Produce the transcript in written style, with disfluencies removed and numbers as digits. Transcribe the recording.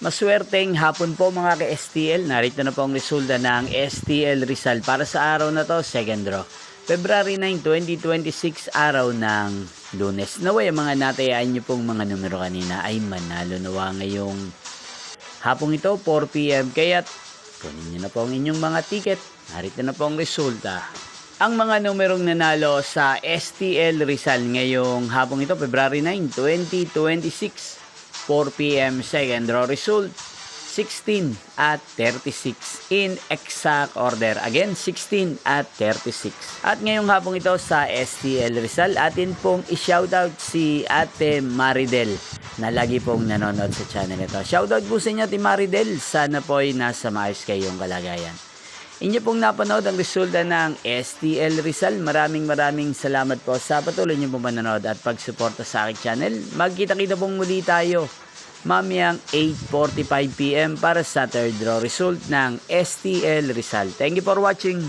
Maswerteng hapon po mga ka-STL. Narito na po ang resulta ng STL Rizal para sa araw na to, second draw. February 9, 2026, araw ng Lunes. Naway mga natayaan nyo pong mga numero kanina ay manalo nawa ngayong hapong ito, 4 PM. Kaya't kunin nyo na po ang inyong mga ticket. Narito na po ang resulta. Ang mga numerong nanalo sa STL Rizal ngayong hapong ito, February 9, 2026. 4 PM second draw result 16 at 36 in exact order. Again, 16 at 36. At ngayong hapong ito sa STL Rizal, atin pong i-shoutout si Ate Maridel na lagi pong nanonood sa channel ito. Shoutout po sa inyo, Ate Maridel. Sana po ay nasa maayos kayong kalagayan. Inyo pong napanood ang resulta ng STL Rizal. Maraming salamat po sa patuloy nyo pong manonood at pagsuporta sa aking channel. Magkita-kita pong muli tayo mamayang 8:45 PM para sa third draw result ng STL Rizal. Thank you for watching.